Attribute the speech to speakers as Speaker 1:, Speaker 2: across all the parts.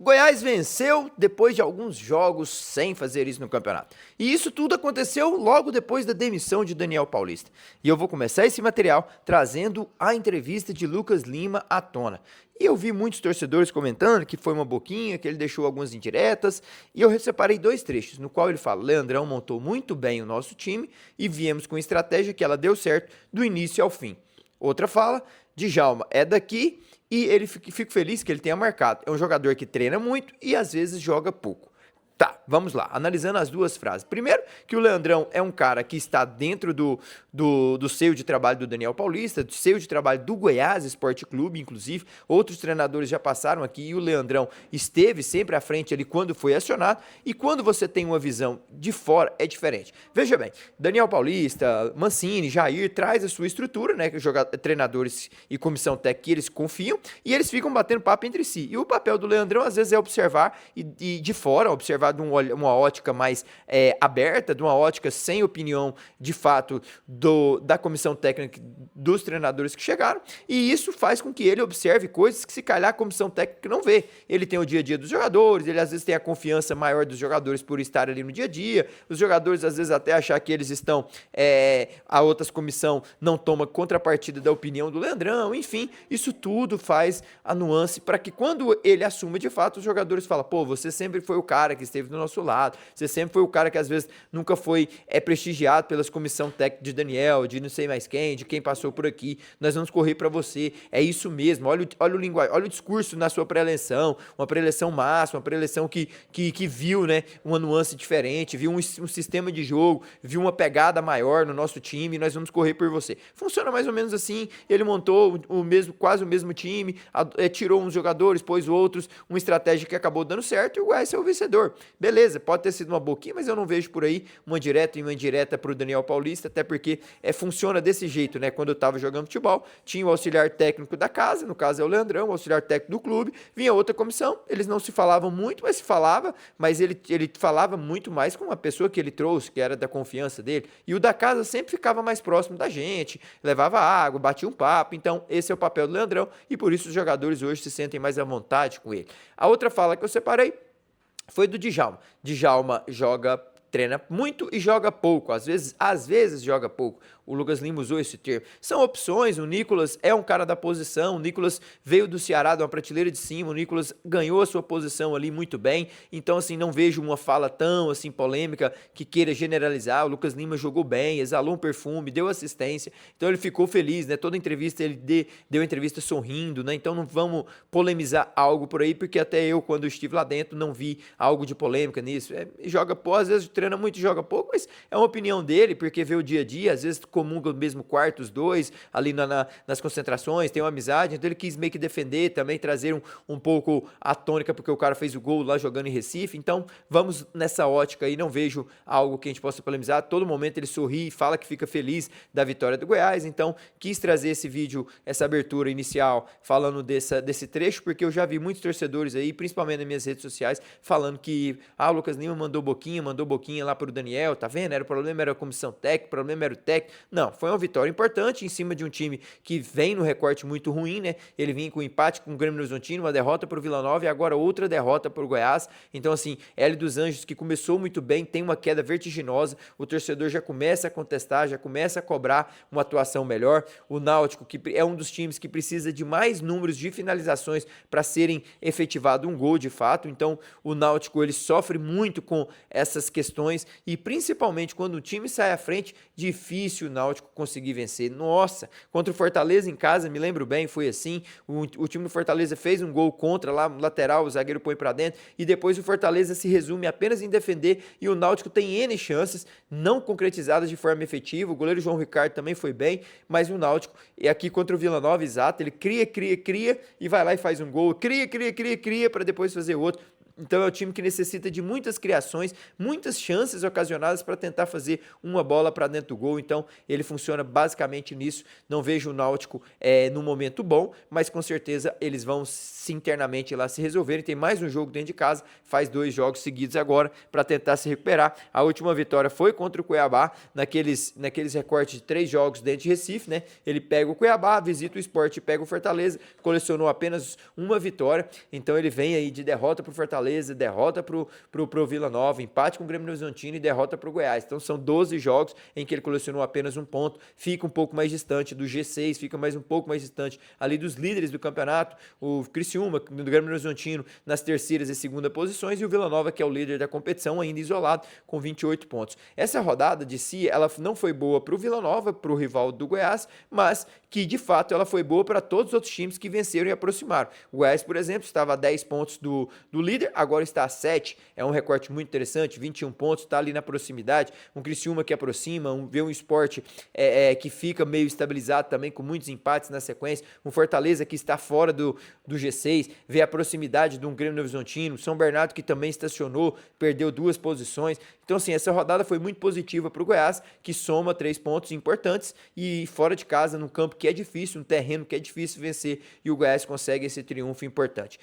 Speaker 1: Goiás venceu depois de alguns jogos sem fazer isso no campeonato. E isso tudo aconteceu logo depois da demissão de Daniel Paulista. E eu vou começar esse material trazendo a entrevista de Lucas Lima à tona. E eu vi muitos torcedores comentando que foi uma boquinha, que ele deixou algumas indiretas, e eu separei dois trechos, no qual ele fala: Leandrão montou muito bem o nosso time e viemos com estratégia que ela deu certo do início ao fim. Outra fala: Djalma é daqui e ele fico feliz que ele tenha marcado. É um jogador que treina muito e às vezes joga pouco. Tá, vamos lá, analisando as duas frases. Primeiro, que o Leandrão é um cara que está dentro do seio de trabalho do Daniel Paulista, do seio de trabalho do Goiás Esporte Clube, inclusive. Outros treinadores já passaram aqui e o Leandrão esteve sempre à frente ali quando foi acionado. E quando você tem uma visão de fora, é diferente. Veja bem, Daniel Paulista, Mancini, Jair, traz a sua estrutura, né? Que os treinadores e comissão técnica, eles confiam e eles ficam batendo papo entre si. E o papel do Leandrão, às vezes, é observar e de fora, observar de uma ótica mais aberta, de uma ótica sem opinião de fato da comissão técnica dos treinadores que chegaram, e isso faz com que ele observe coisas que se calhar a comissão técnica não vê. Ele tem o dia a dia dos jogadores, ele às vezes tem a confiança maior dos jogadores por estar ali no dia a dia, os jogadores às vezes até achar que eles estão, a outras comissão não toma contrapartida da opinião do Leandrão, enfim, isso tudo faz a nuance para que quando ele assuma de fato, os jogadores falam: pô, você sempre foi o cara que esteve do nosso lado, você sempre foi o cara que às vezes nunca foi prestigiado pelas comissão técnica de Daniel, de não sei mais quem, de quem passou por aqui, nós vamos correr para você, é isso mesmo, olha o linguagem, olha o discurso na sua pré-eleição, uma pré-eleição massa, uma pré-eleição que viu, né, uma nuance diferente, viu um sistema de jogo, viu uma pegada maior no nosso time, nós vamos correr por você. Funciona mais ou menos assim, ele montou quase o mesmo time, tirou uns jogadores, pôs outros, uma estratégia que acabou dando certo e o Goiás é o vencedor. Beleza, pode ter sido uma boquinha, mas eu não vejo por aí uma direta e uma indireta pro Daniel Paulista, até porque funciona desse jeito, né? Quando eu tava jogando futebol, tinha o auxiliar técnico da casa, no caso é o Leandrão, o auxiliar técnico do clube, vinha outra comissão, eles não se falavam muito, mas se falava, mas ele falava muito mais com uma pessoa que ele trouxe, que era da confiança dele, e o da casa sempre ficava mais próximo da gente, levava água, batia um papo, então esse é o papel do Leandrão, e por isso os jogadores hoje se sentem mais à vontade com ele. A outra fala que eu separei foi do Djalma. Djalma treina muito e joga pouco, às vezes joga pouco. O Lucas Lima usou esse termo. São opções, o Nicolas é um cara da posição, o Nicolas veio do Ceará, de uma prateleira de cima, o Nicolas ganhou a sua posição ali muito bem, então assim, não vejo uma fala tão assim polêmica que queira generalizar. O Lucas Lima jogou bem, exalou um perfume, deu assistência, então ele ficou feliz, né? Toda entrevista ele deu entrevista sorrindo, né? Então não vamos polemizar algo por aí, porque até eu, quando estive lá dentro, não vi algo de polêmica nisso. Joga pouco, às vezes treina muito e joga pouco, mas é uma opinião dele, porque vê o dia a dia, às vezes comunga no mesmo quarto os dois, ali nas concentrações, tem uma amizade, então ele quis meio que defender, também trazer um pouco a tônica, porque o cara fez o gol lá jogando em Recife, então vamos nessa ótica aí, não vejo algo que a gente possa polemizar. Todo momento ele sorri e fala que fica feliz da vitória do Goiás, então quis trazer esse vídeo, essa abertura inicial, falando desse trecho, porque eu já vi muitos torcedores aí, principalmente nas minhas redes sociais, falando que o Lucas Lima mandou boquinha lá pro Daniel, tá vendo? O problema era a comissão técnica, o problema era o técnico. Não, foi uma vitória importante em cima de um time que vem no recorte muito ruim, né? Ele vinha com um empate com o Grêmio Horizontino, uma derrota pro Vila Nova e agora outra derrota pro Goiás. Então, assim, Hélio dos Anjos, que começou muito bem, tem uma queda vertiginosa, o torcedor já começa a contestar, já começa a cobrar uma atuação melhor. O Náutico, que é um dos times que precisa de mais números de finalizações para serem efetivado um gol de fato. Então, o Náutico, ele sofre muito com essas questões e principalmente quando o time sai à frente, difícil o Náutico conseguir vencer. Nossa, contra o Fortaleza em casa, me lembro bem, foi assim, o time do Fortaleza fez um gol contra lá, lateral, o zagueiro põe pra dentro, e depois o Fortaleza se resume apenas em defender, e o Náutico tem N chances, não concretizadas de forma efetiva. O goleiro João Ricardo também foi bem, mas o Náutico, aqui contra o Vila Nova, exato, ele cria, e vai lá e faz um gol, cria, para depois fazer outro. Então é um time que necessita de muitas criações, muitas chances ocasionadas para tentar fazer uma bola para dentro do gol. Então ele funciona basicamente nisso. Não vejo o Náutico no momento bom, mas com certeza eles vão se internamente lá se resolverem. Tem mais um jogo dentro de casa, faz 2 jogos seguidos agora para tentar se recuperar. A última vitória foi contra o Cuiabá, naqueles recortes de 3 jogos dentro de Recife, né? Ele pega o Cuiabá, visita o Sport e pega o Fortaleza, colecionou apenas uma vitória, então ele vem aí de derrota pro Fortaleza, derrota pro Vila Nova, empate com o Grêmio Horizontino e derrota pro Goiás. Então são 12 jogos em que ele colecionou apenas um ponto, fica um pouco mais distante do G6, fica um pouco mais distante ali dos líderes do campeonato, o Criciúma, do Grêmio Horizontino, nas terceiras e segunda posições, e o Vila Nova, que é o líder da competição, ainda isolado, com 28 pontos. Essa rodada de si, ela não foi boa pro Vila Nova, pro rival do Goiás, mas que de fato ela foi boa para todos os outros times que venceram e aproximaram. O Goiás, por exemplo, estava a 10 pontos do líder, agora está a 7, é um recorte muito interessante, 21 pontos, está ali na proximidade, um Criciúma que aproxima, vê um Sport que fica meio estabilizado também, com muitos empates na sequência, um Fortaleza que está fora do G6, vê a proximidade de um Grêmio Horizontino, São Bernardo que também estacionou, perdeu 2 posições. Então assim, essa rodada foi muito positiva para o Goiás, que soma 3 pontos importantes e fora de casa, num campo que é difícil, um terreno que é difícil vencer, e o Goiás consegue esse triunfo importante.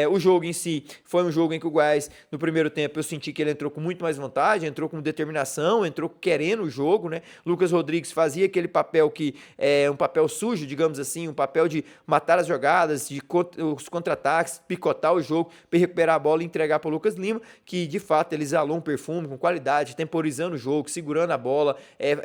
Speaker 1: O jogo em si foi um jogo em que o Goiás, no primeiro tempo, eu senti que ele entrou com muito mais vantagem, entrou com determinação, entrou querendo o jogo, né? Lucas Rodrigues fazia aquele papel que é um papel sujo, digamos assim, um papel de matar as jogadas, os contra-ataques, picotar o jogo, para recuperar a bola e entregar para o Lucas Lima, que de fato ele exalou um perfume com qualidade, temporizando o jogo, segurando a bola,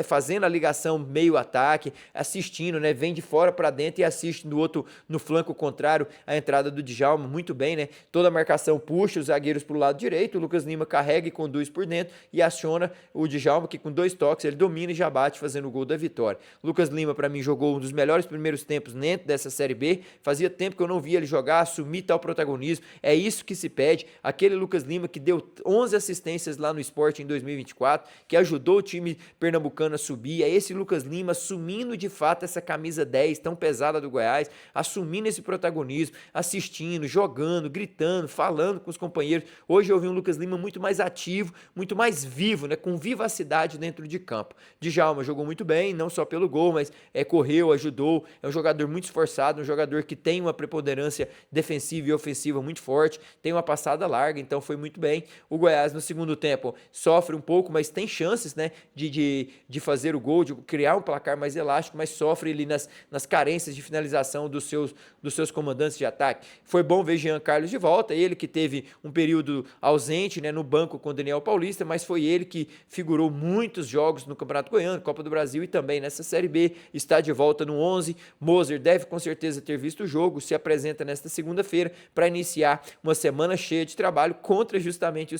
Speaker 1: fazendo a ligação meio-ataque, assistindo, né? Vem de fora para dentro e assiste no flanco contrário a entrada do Djalma, muito bem, né? Toda a marcação puxa os zagueiros para o lado direito, o Lucas Lima carrega e conduz por dentro e aciona o Djalma, que com 2 toques ele domina e já bate fazendo o gol da vitória. Lucas Lima, para mim, jogou um dos melhores primeiros tempos dentro dessa Série B, fazia tempo que eu não via ele jogar, assumir tal protagonismo, é isso que se pede. Aquele Lucas Lima que deu 11 assistências lá no Sport em 2024, que ajudou o time pernambucano a subir, é esse Lucas Lima assumindo de fato essa camisa 10 tão pesada do Goiás, assumindo esse protagonismo, assistindo, jogando, gritando, falando com os companheiros. Hoje eu vi um Lucas Lima muito mais ativo, muito mais vivo, né, com vivacidade dentro de campo. Djalma jogou muito bem, não só pelo gol, mas correu, ajudou, é um jogador muito esforçado, um jogador que tem uma preponderância defensiva e ofensiva muito forte, tem uma passada larga, então foi muito bem. O Goiás no segundo tempo sofre um pouco, mas tem chances, né, de fazer o gol, de criar um placar mais elástico, mas sofre ali nas carências de finalização dos seus comandantes de ataque. Foi bom ver Jean Carlos de volta, ele que teve um período ausente, né, no banco com o Daniel Paulista, mas foi ele que figurou muitos jogos no Campeonato Goiano, Copa do Brasil e também nessa Série B, está de volta no 11. Moser deve com certeza ter visto o jogo, se apresenta nesta segunda-feira para iniciar uma semana cheia de trabalho contra justamente o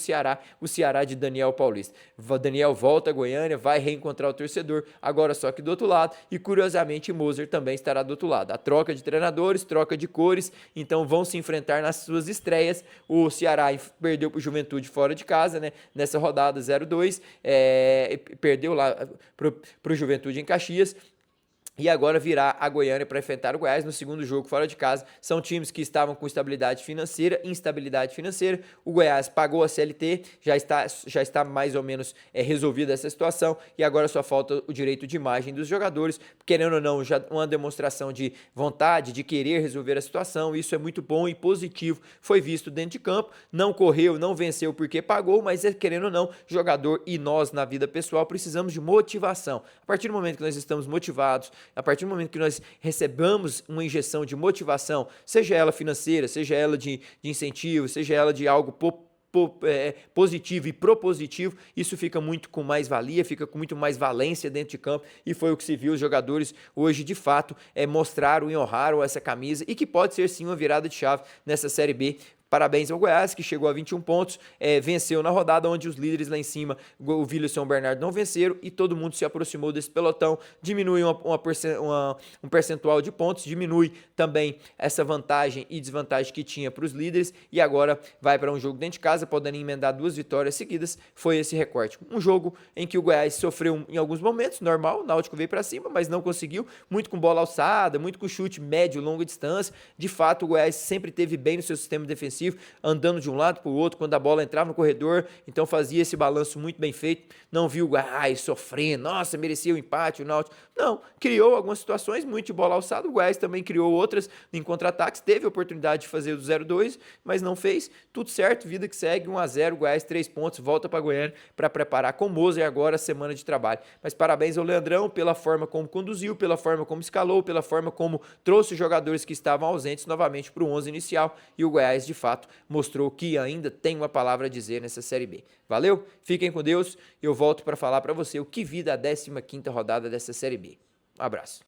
Speaker 1: Ceará de Daniel Paulista. Daniel volta a Goiânia, vai reencontrar o torcedor, agora só que do outro lado, e curiosamente Moser também estará do outro lado. A troca de treinadores, troca de cores, então vão se enfrentar nas suas estreias. O Ceará perdeu para o Juventude fora de casa, né, nessa rodada 0-2, perdeu lá para o Juventude em Caxias, e agora virá a Goiânia para enfrentar o Goiás no segundo jogo fora de casa. São times que estavam com instabilidade financeira. O Goiás pagou a CLT, já está mais ou menos resolvida essa situação, e agora só falta o direito de imagem dos jogadores, querendo ou não, já uma demonstração de vontade, de querer resolver a situação. Isso é muito bom e positivo, foi visto dentro de campo, não correu, não venceu porque pagou, mas querendo ou não, jogador e nós na vida pessoal precisamos de motivação. A partir do momento que nós estamos motivados, a partir do momento que nós recebamos uma injeção de motivação, seja ela financeira, seja ela de incentivo, seja ela de algo positivo e propositivo, isso fica muito com mais valia, fica com muito mais valência dentro de campo, e foi o que se viu. Os jogadores hoje de fato mostraram e honraram essa camisa, e que pode ser sim uma virada de chave nessa Série B. Parabéns ao Goiás, que chegou a 21 pontos, venceu na rodada onde os líderes lá em cima, o Vila e o São Bernardo, não venceram, e todo mundo se aproximou desse pelotão, diminui um percentual de pontos, diminui também essa vantagem e desvantagem que tinha para os líderes, e agora vai para um jogo dentro de casa, podendo emendar 2 vitórias seguidas. Foi esse recorte. Um jogo em que o Goiás sofreu em alguns momentos, normal, o Náutico veio para cima, mas não conseguiu, muito com bola alçada, muito com chute médio, longa distância. De fato, o Goiás sempre teve bem no seu sistema defensivo, defensivo, andando de um lado para o outro, quando a bola entrava no corredor, então fazia esse balanço muito bem feito, não viu o Goiás sofrendo, nossa, merecia o empate, o Náutico, não, criou algumas situações, muito de bola alçada, o Goiás também criou outras em contra-ataques, teve a oportunidade de fazer o 0-2, mas não fez, tudo certo, vida que segue, 1-0, Goiás 3 pontos, volta para Goiânia para preparar com o Moser agora a semana de trabalho. Mas parabéns ao Leandrão pela forma como conduziu, pela forma como escalou, pela forma como trouxe os jogadores que estavam ausentes novamente para o 11 inicial, e o Goiás de fato mostrou que ainda tem uma palavra a dizer nessa Série B. Valeu? Fiquem com Deus, eu volto para falar para você o que vi da 15ª rodada dessa Série B. Um abraço.